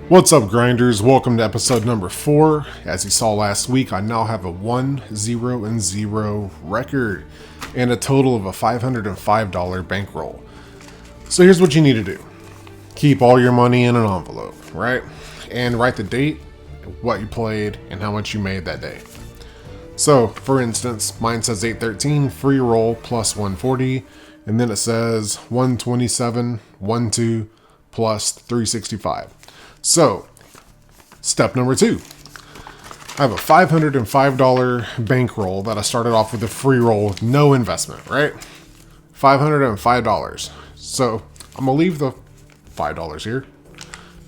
What's up, grinders? Welcome to episode number 4. As you saw last week, I now have a 1-0-0 record and a total of a $505 bankroll. So here's what you need to do. Keep all your money in an envelope, right? And write the date, what you played, and how much you made that day. So, for instance, mine says 813 free roll plus 140, and then it says 127 12 plus 365. So, step number 2. I have a $505 bankroll that I started off with a free roll, no investment, right? $505. So, I'm going to leave the $5 here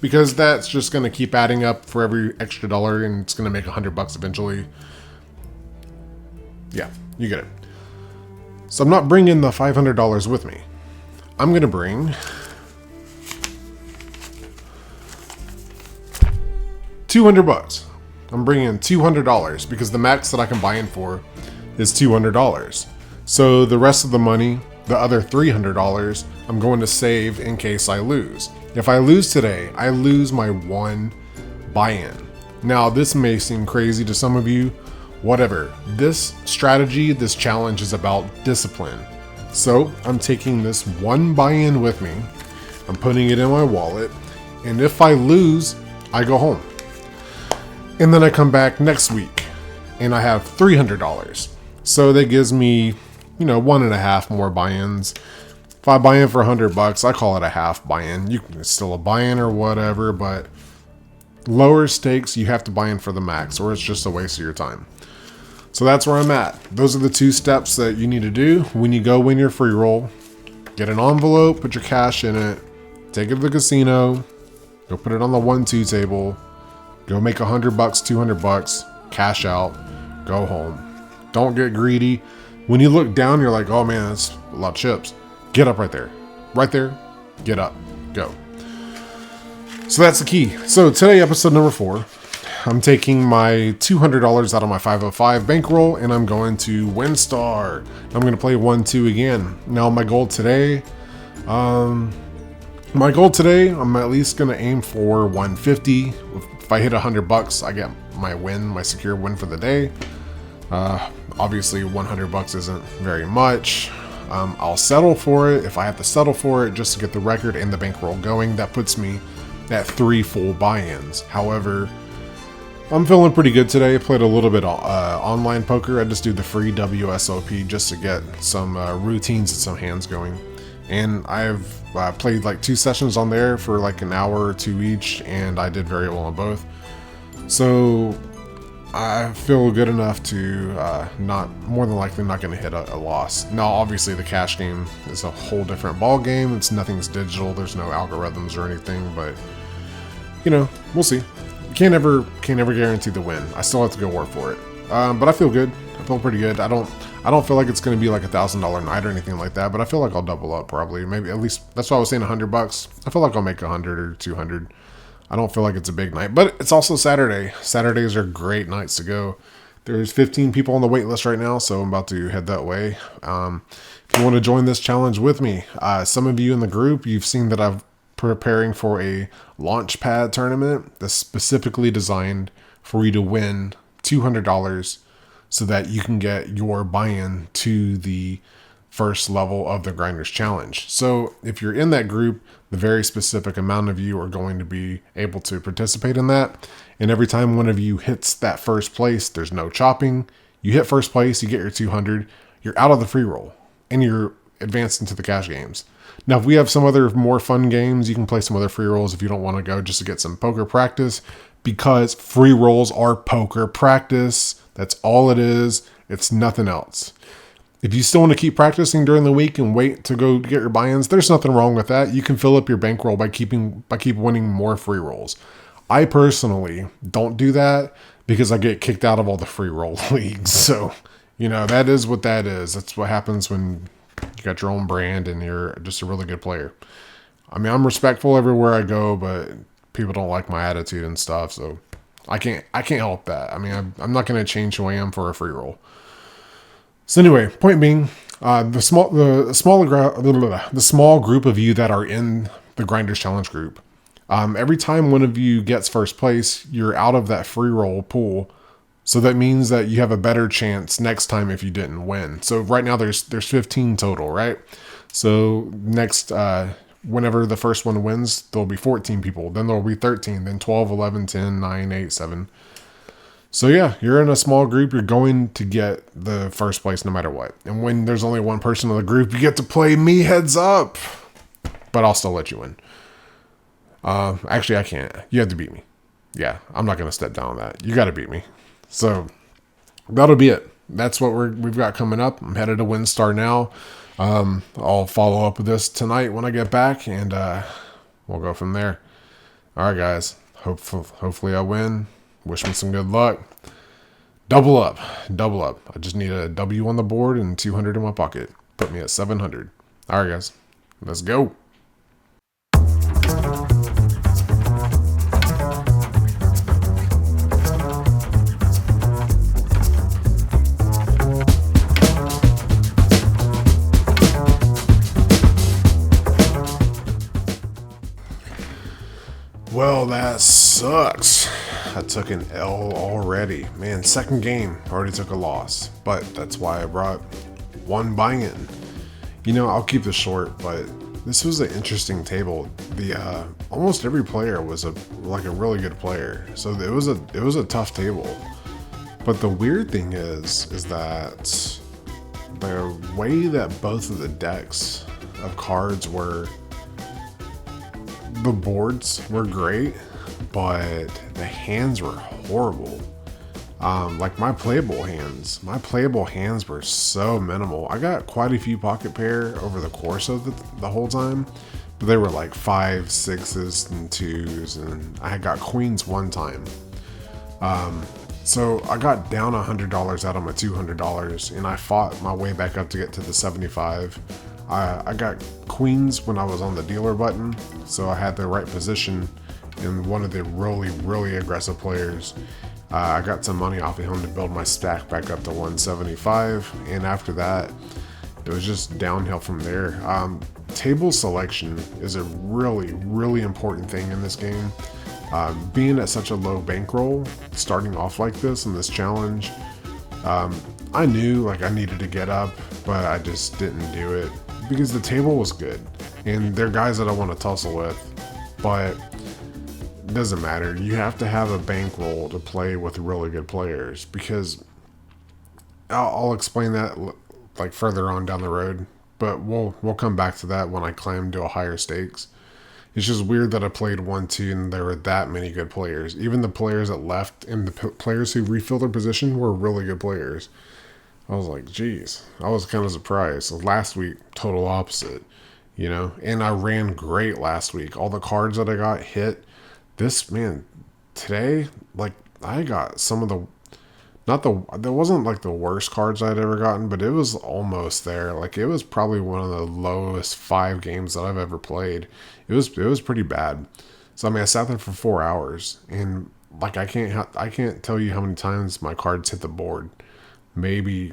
because that's just going to keep adding up for every extra dollar and it's going to make $100 eventually. Yeah, you get it. So, I'm not bringing the $500 with me. I'm going to bring $200. I'm bringing in $200 because the max that I can buy in for is $200. So the rest of the money, the other $300, I'm going to save in case I lose. If I lose today, I lose my one buy-in. Now, this may seem crazy to some of you. Whatever. This strategy, this challenge is about discipline. So I'm taking this one buy-in with me. I'm putting it in my wallet. And if I lose, I go home. And then I come back next week and I have $300. So that gives me, 1.5 more buy-ins. If I buy in for $100, I call it a half buy-in. It's still a buy-in or whatever, but lower stakes, you have to buy in for the max or it's just a waste of your time. So that's where I'm at. Those are the 2 steps that you need to do when you go win your free roll. Get an envelope, put your cash in it, take it to the casino, go put it on the 1-2 table. Go make $100, $200, cash out, go home. Don't get greedy. When you look down, you're like, oh man, that's a lot of chips. Get up right there. Right there, get up, go. So that's the key. So today, episode number 4, I'm taking my $200 out of my 505 bankroll and I'm going to WinStar. I'm going to play 1-2 again. Now my goal today, I'm at least going to aim for 150. If I hit $100, I get my win, my secure win for the day. Obviously, $100 isn't very much. I'll settle for it if I have to settle for it just to get the record and the bankroll going. That puts me at 3 full buy-ins. However, I'm feeling pretty good today. I played a little bit online poker. I just do the free WSOP just to get some routines and some hands going. And I've played like 2 sessions on there for like an hour or 2 each, and I did very well on both. So I feel good enough to more than likely not going to hit a loss. Now, obviously, the cash game is a whole different ball game. Nothing's digital. There's no algorithms or anything, but we'll see. Can't ever guarantee the win. I still have to go work for it. But I feel good. I feel pretty good. I don't feel like it's going to be like $1,000 night or anything like that, but I feel like I'll double up probably. Maybe at least that's why I was saying $100. I feel like I'll make 100 or 200. I don't feel like it's a big night, but it's also Saturday. Saturdays are great nights to go. There's 15 people on the wait list right now, so I'm about to head that way. If you want to join this challenge with me, some of you in the group, you've seen that I'm preparing for a Launchpad tournament that's specifically designed for you to win $200 so that you can get your buy-in to the first level of the Grinders Challenge. So if you're in that group, the very specific amount of you are going to be able to participate in that. And every time one of you hits that first place, there's no chopping. You hit first place, you get your 200, you're out of the free roll and you're advanced into the cash games. Now, if we have some other more fun games, you can play some other free rolls if you don't want to go just to get some poker practice, because free rolls are poker practice. That's all it is. It's nothing else. If you still want to keep practicing during the week and wait to go get your buy-ins, there's nothing wrong with that. You can fill up your bankroll by keep winning more free rolls. I personally don't do that because I get kicked out of all the free roll leagues. So, that is what that is. That's what happens when you got your own brand and you're just a really good player. I mean, I'm respectful everywhere I go, but people don't like my attitude and stuff. So I can't help that. I mean, I'm not going to change who I am for a free roll. So anyway, point being, the small group of you that are in the Grinders Challenge group, Every time one of you gets first place, you're out of that free roll pool. So that means that you have a better chance next time if you didn't win. So right now there's 15 total, right? So next, whenever the first one wins, there'll be 14 people. Then there'll be 13, then 12, 11, 10, 9, 8, 7. So yeah, you're in a small group. You're going to get the first place no matter what. And when there's only one person in the group, you get to play me heads up. But I'll still let you win. Actually, I can't. You have to beat me. Yeah, I'm not going to step down on that. You got to beat me. So that'll be it. That's what we've got coming up. I'm headed to WinStar now. I'll follow up with this tonight when I get back, and we'll go from there. All right, guys. Hopefully I win. Wish me some good luck. Double up. I just need a W on the board and 200 in my pocket. Put me at 700. All right, guys. Let's go. Well, that sucks. I took an L already. Man, second game, already took a loss. But that's why I brought one buy-in. I'll keep this short, but this was an interesting table. The almost every player was a really good player. So it was a tough table. But the weird thing is that the way that both of the decks of cards were, the boards were great, but the hands were horrible. Like my playable hands were so minimal. I got quite a few pocket pair over the course of the whole time, but they were like 5s, 6s, and 2s, and I had got queens one time. So I got down $100 out of my $200, and I fought my way back up to get to the 75. I got queens when I was on the dealer button, so I had the right position in one of the really, really aggressive players. I got some money off of him to build my stack back up to 175, and after that, it was just downhill from there. Table selection is a really, really important thing in this game. Being at such a low bankroll, starting off like this in this challenge, I knew I needed to get up, but I just didn't do it because the table was good, and they're guys that I want to tussle with, but it doesn't matter. You have to have a bankroll to play with really good players, because I'll explain that further on down the road, but we'll come back to that when I climb to a higher stakes. It's just weird that I played 1-2 and there were that many good players. Even the players that left and the players who refilled their position were really good players. I was like, geez, I was kind of surprised. Last week, total opposite, and I ran great last week. All the cards that I got hit. Today, I got some of there wasn't the worst cards I'd ever gotten, but it was almost there. It was probably one of the lowest 5 games that I've ever played. It was pretty bad. So I sat there for 4 hours, and I can't tell you how many times my cards hit the board. Maybe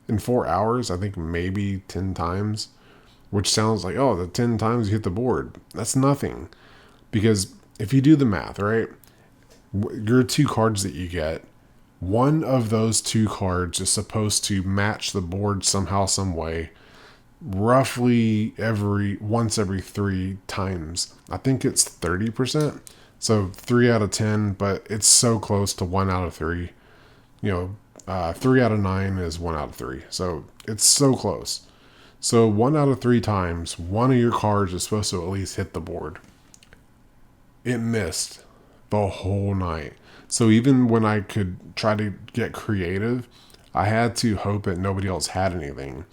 in 4 hours, I think maybe 10 times, which sounds like, oh, the 10 times you hit the board. That's nothing, because if you do the math, right, your 2 cards that you get, one of those 2 cards is supposed to match the board somehow, some way, roughly once every 3 times. I think it's 30%. So 3 out of 10, but it's so close to 1 out of 3. 3 out of 9 is 1 out of 3. So it's so close. So 1 out of 3 times, one of your cards is supposed to at least hit the board. It missed the whole night. So even when I could try to get creative, I had to hope that nobody else had anything.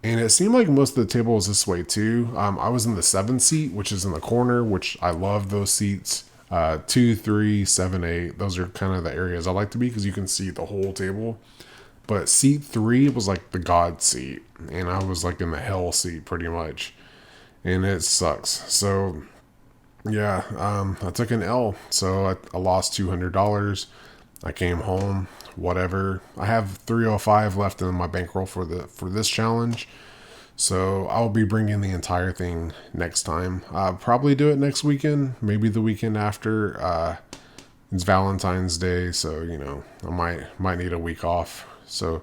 And it seemed like most of the table was this way too. I was in the 7 seat, which is in the corner, which I love those seats. 2, 3, 7, 8. Those are kind of the areas I like to be, because you can see the whole table. But seat 3 was the God seat, and I was in the hell seat pretty much, and it sucks. So yeah, I took an L, so I lost $200. I came home, whatever. I have 305 left in my bankroll for this challenge. So I'll be bringing the entire thing next time. I'll probably do it next weekend, maybe the weekend after. It's Valentine's Day, so I might need a week off. So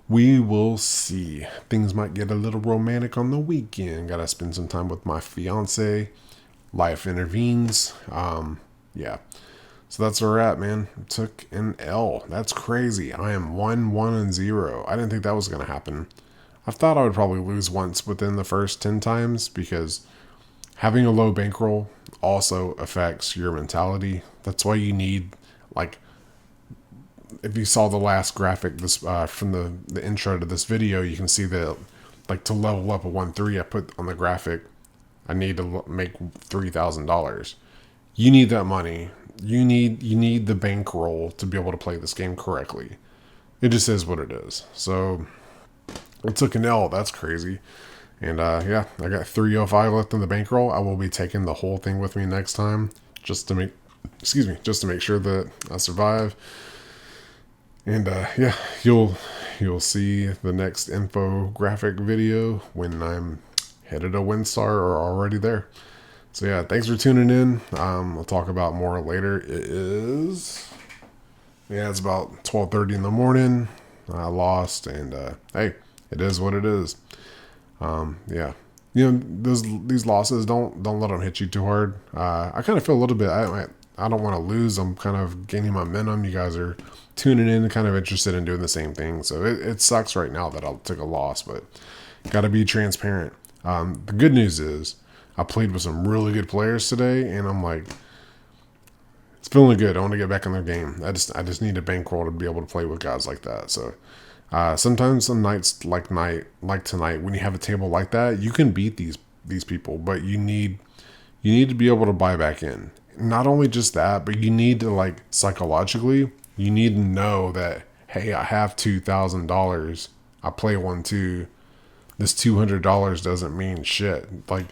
we will see. Things might get a little romantic on the weekend. Gotta spend some time with my fiance. Life intervenes. Yeah. So that's where we're at, man. Took an L. That's crazy. I am 1-1-0. I didn't think that was gonna happen. I thought I would probably lose once within the first 10 times because having a low bankroll also affects your mentality. That's why you need, like, if you saw the last graphic this from the intro to this video, you can see that, like, to level up a 1-3, I put on the graphic, I need to make $3,000. You need that money. You need the bankroll to be able to play this game correctly. It just is what it is. So I took an L. That's crazy. And yeah, I got 305 left in the bankroll. I will be taking the whole thing with me next time, just to make sure that I survive. And yeah, you'll see the next infographic video when I'm headed to WinStar or already there. So yeah, thanks for tuning in. I'll talk about more later. It's about 12:30 in the morning. I lost, and hey, it is what it is. Yeah, these losses, don't let them hit you too hard. I kind of feel a little bit. I don't want to lose. I'm kind of gaining momentum. You guys are tuning in, kind of interested in doing the same thing. So it sucks right now that I took a loss, but got to be transparent. The good news is I played with some really good players today, and I'm like, it's feeling good. I want to get back in their game. I just need a bankroll to be able to play with guys like that. So sometimes on nights like tonight, when you have a table like that, you can beat these people, but you need to be able to buy back in. Not only just that, but you need to, like, psychologically, you need to know that, hey, I have $2,000. I play 1-2. This $200 doesn't mean shit. Like,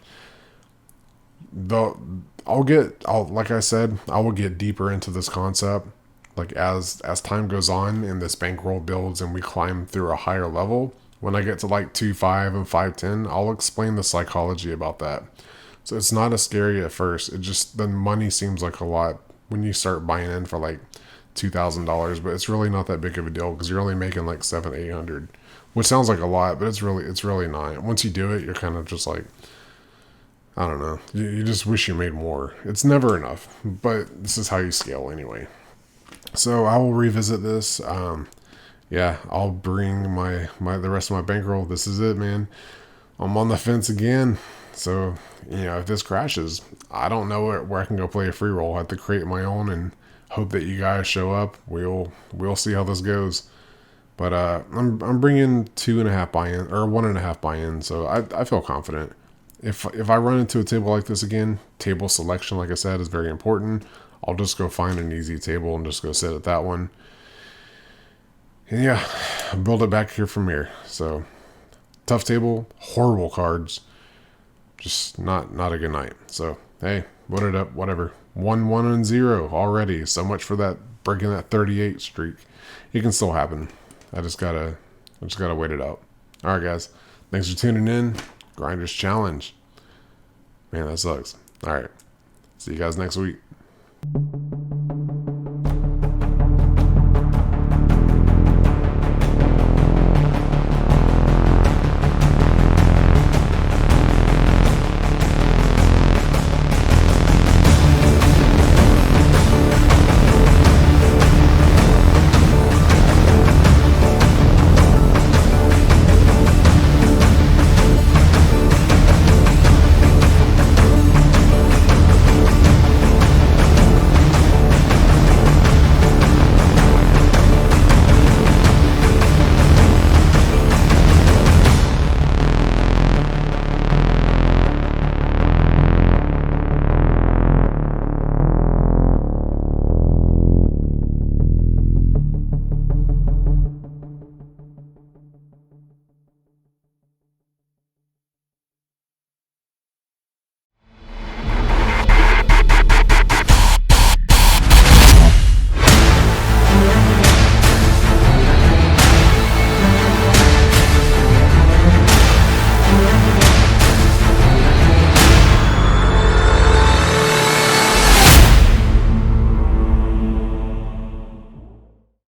like I said, I will get deeper into this concept. Like, as time goes on and this bankroll builds and we climb through a higher level, when I get to like 2.5 and 5.10, I'll explain the psychology about that. So it's not as scary at first. It just, the money seems like a lot when you start buying in for like $2,000, but it's really not that big of a deal because you're only making like 700-800, which sounds like a lot, but it's really not. Once you do it, you're kind of just like, I don't know. You just wish you made more. It's never enough, but this is how you scale anyway. So I will revisit this. Yeah, I'll bring the rest of my bankroll. This is it, man. I'm on the fence again. So, if this crashes, I don't know where I can go play a free roll. I have to create my own and hope that you guys show up. We'll see how this goes. But I'm bringing 2.5 buy-in or 1.5 buy-in, so I feel confident. If I run into a table like this again, table selection, like I said, is very important. I'll just go find an easy table and just go sit at that one. And yeah, build it back here from here. So, tough table, horrible cards. Just not a good night. So, hey, put it up, whatever. 1-1-0 already. So much for that, breaking that 38 streak. It can still happen. I just gotta wait it out. All right, guys. Thanks for tuning in. Grinders Challenge. Man, that sucks. All right. See you guys next week.